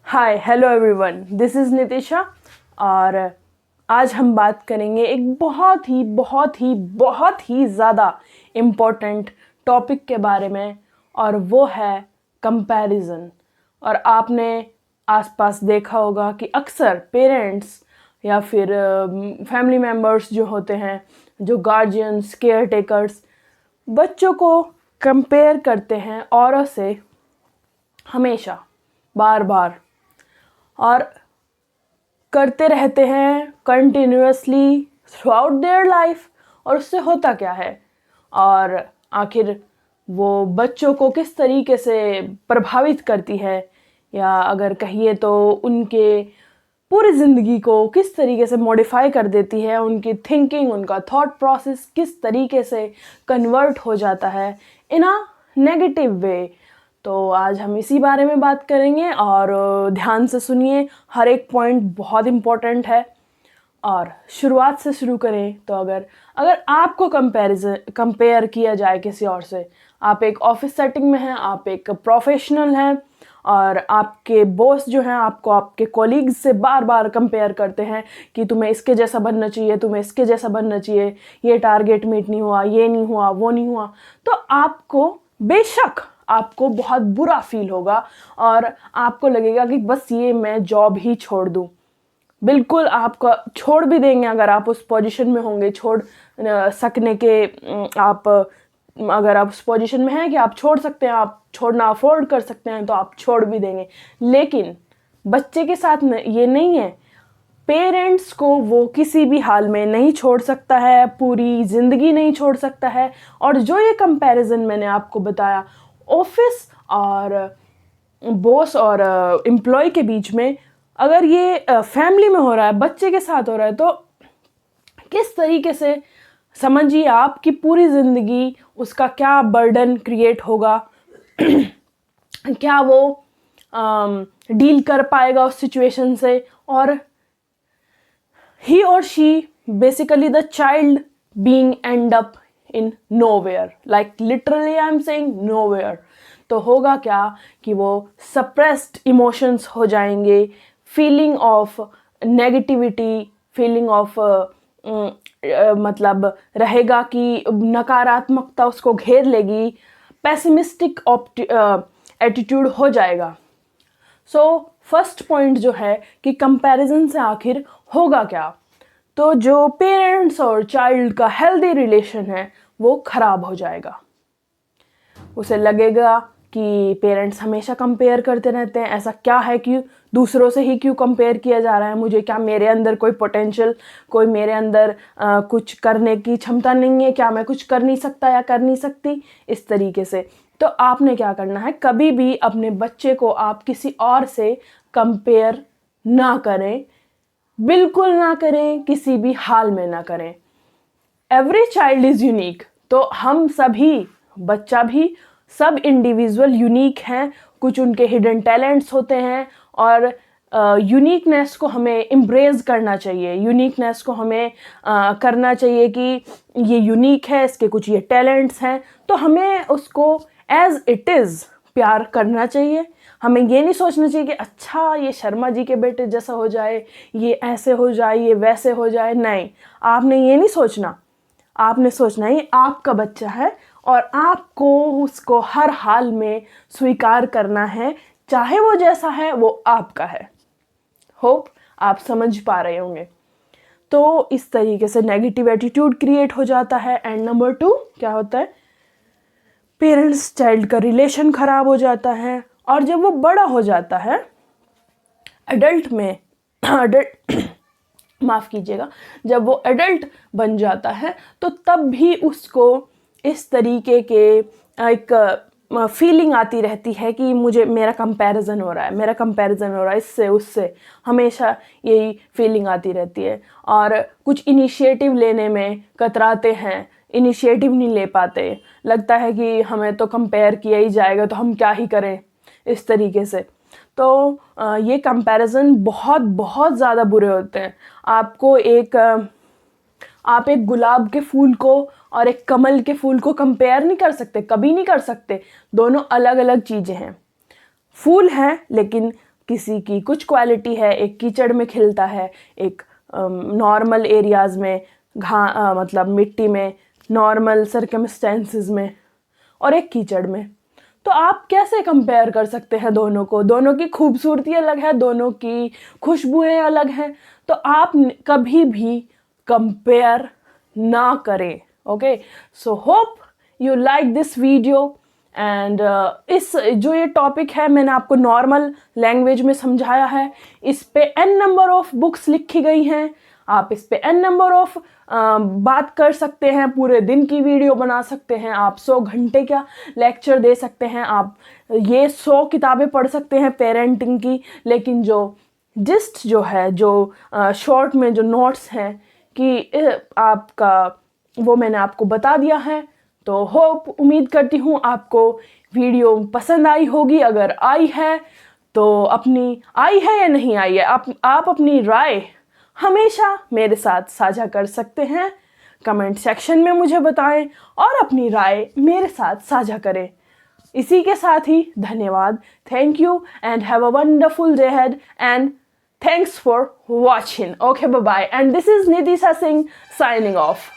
Hi hello everyone, this is Nitisha. और आज हम बात करेंगे एक बहुत ही ज़्यादा इम्पोर्टेंट टॉपिक के बारे में, और वो है कंपैरिजन। और आपने आसपास देखा होगा कि अक्सर पेरेंट्स या फिर फैमिली मेम्बर्स जो होते हैं, जो गार्जियंस, केयर टेकर्स, बच्चों को कंपेयर करते हैं औरों से हमेशा, बार बार, और करते रहते हैं continuously through out their life. और उससे होता क्या है, और आखिर वो बच्चों को किस तरीके से प्रभावित करती है, या अगर कहिए तो उनके पूरी ज़िंदगी को किस तरीके से मॉडिफाई कर देती है, उनकी थिंकिंग, उनका थॉट प्रोसेस किस तरीके से कन्वर्ट हो जाता है इन अ नेगेटिव वे। तो आज हम इसी बारे में बात करेंगे, और ध्यान से सुनिए, हर एक पॉइंट बहुत इम्पोर्टेंट है। और शुरुआत से शुरू करें तो अगर अगर आपको कंपेयर किया जाए किसी और से, आप एक ऑफिस सेटिंग में हैं, आप एक प्रोफेशनल हैं, और आपके बॉस जो हैं आपको आपके कॉलीग्स से बार बार कंपेयर करते हैं कि तुम्हें इसके जैसा बनना चाहिए, तुम्हें इसके जैसा बनना चाहिए, ये टारगेट मीट नहीं हुआ, ये नहीं हुआ, वो नहीं हुआ, तो आपको बेशक आपको बहुत बुरा फील होगा, और आपको लगेगा कि बस ये मैं जॉब ही छोड़ दूँ। बिल्कुल आपका छोड़ भी देंगे अगर आप उस पोजीशन में होंगे, छोड़ सकने के, आप अगर आप उस पोजीशन में हैं कि आप छोड़ सकते हैं, आप छोड़ना अफोर्ड कर सकते हैं, तो आप छोड़ भी देंगे। लेकिन बच्चे के साथ ये नहीं है। पेरेंट्स को वो किसी भी हाल में नहीं छोड़ सकता है, पूरी ज़िंदगी नहीं छोड़ सकता है। और जो ये कंपैरिजन मैंने आपको बताया ऑफिस और बॉस और एम्प्लॉय के बीच में, अगर ये फैमिली में हो रहा है, बच्चे के साथ हो रहा है, तो किस तरीके से समझिए आप कि पूरी ज़िंदगी उसका क्या बर्डन क्रिएट होगा, क्या वो डील कर पाएगा उस सिचुएशन से। और he or she basically the child being end up in nowhere, like literally I'm saying nowhere। तो होगा क्या कि वो suppressed emotions हो जाएंगे, feeling of negativity, feeling of मतलब रहेगा कि नकारात्मकता उसको घेर लेगी, पेसिमिस्टिक एटीट्यूड हो जाएगा। सो फर्स्ट पॉइंट जो है कि कंपैरिजन से आखिर होगा क्या, तो जो पेरेंट्स और चाइल्ड का हेल्दी रिलेशन है वो खराब हो जाएगा। उसे लगेगा कि पेरेंट्स हमेशा कंपेयर करते रहते हैं, ऐसा क्या है कि दूसरों से ही क्यों कंपेयर किया जा रहा है मुझे, क्या मेरे अंदर कोई पोटेंशियल, कोई मेरे अंदर कुछ करने की क्षमता नहीं है, क्या मैं कुछ कर नहीं सकता या कर नहीं सकती, इस तरीके से। तो आपने क्या करना है, कभी भी अपने बच्चे को आप किसी और से कंपेयर ना करें, बिल्कुल ना करें, किसी भी हाल में ना करें। Every child is unique. तो हम सभी, बच्चा भी, सब इंडिविजुअल यूनिक हैं। कुछ उनके हिडन टैलेंट्स होते हैं, और यूनिकनेस को हमें इम्ब्रेस करना चाहिए, यूनिकनेस को हमें करना चाहिए कि ये यूनिक है, इसके कुछ ये टैलेंट्स हैं, तो हमें उसको एज इट इज़ प्यार करना चाहिए। हमें ये नहीं सोचना चाहिए कि अच्छा ये शर्मा जी के बेटे जैसा हो जाए, ये ऐसे हो जाए, ये वैसे हो जाए। नहीं, आपने ये नहीं सोचना। आपने सोचना ये आपका बच्चा है, और आपको उसको हर हाल में स्वीकार करना है, चाहे वो जैसा है, वो आपका है। होप आप समझ पा रहे होंगे। तो इस तरीके से नेगेटिव एटीट्यूड क्रिएट हो जाता है। एंड नंबर 2 क्या होता है, पेरेंट्स चाइल्ड का रिलेशन खराब हो जाता है। और जब वो बड़ा हो जाता है, एडल्ट में, एडल्ट माफ़ कीजिएगा, जब वो एडल्ट बन जाता है, तो तब भी उसको इस तरीके के एक फीलिंग आती रहती है कि मुझे मेरा कंपैरिजन हो रहा है, मेरा कंपैरिजन हो रहा है इससे उससे, हमेशा यही फीलिंग आती रहती है। और कुछ इनिशिएटिव लेने में कतराते हैं, इनिशिएटिव नहीं ले पाते, लगता है कि हमें तो कंपेयर किया ही जाएगा, तो हम क्या ही करें, इस तरीके से। तो ये कंपैरिजन बहुत बहुत ज़्यादा बुरे होते हैं। आप एक गुलाब के फूल को और एक कमल के फूल को कंपेयर नहीं कर सकते, कभी नहीं कर सकते। दोनों अलग अलग चीज़ें हैं। फूल हैं, लेकिन किसी की कुछ क्वालिटी है, एक कीचड़ में खिलता है, एक नॉर्मल एरियाज़ में मतलब मिट्टी में, नॉर्मल सर्कमस्टेंसेस में, और एक कीचड़ में। तो आप कैसे कंपेयर कर सकते हैं दोनों को? दोनों की खूबसूरती अलग है, दोनों की खुशबुएं अलग हैं, तो आप कभी भी कंपेयर ना करें। Okay, so hope you like this video and इस जो ये टॉपिक है मैंने आपको नॉर्मल लैंग्वेज में समझाया है। इस पे n नंबर ऑफ बुक्स लिखी गई हैं, आप इस पे n नंबर ऑफ बात कर सकते हैं, पूरे दिन की वीडियो बना सकते हैं, आप 100 घंटे का लेक्चर दे सकते हैं, आप ये 100 किताबें पढ़ सकते हैं पेरेंटिंग की। लेकिन जो जिस्ट जो है, जो शॉर्ट में जो नोट्स हैं कि आपका, वो मैंने आपको बता दिया है। तो होप, उम्मीद करती हूँ आपको वीडियो पसंद आई होगी। अगर आई है तो आई है या नहीं आई है, आप अपनी राय हमेशा मेरे साथ साझा कर सकते हैं। कमेंट सेक्शन में मुझे बताएं और अपनी राय मेरे साथ साझा करें। इसी के साथ ही धन्यवाद। Thank you and have a wonderful day head and thanks for watching. Okay, bye bye. And this is Nidhi Singh signing off.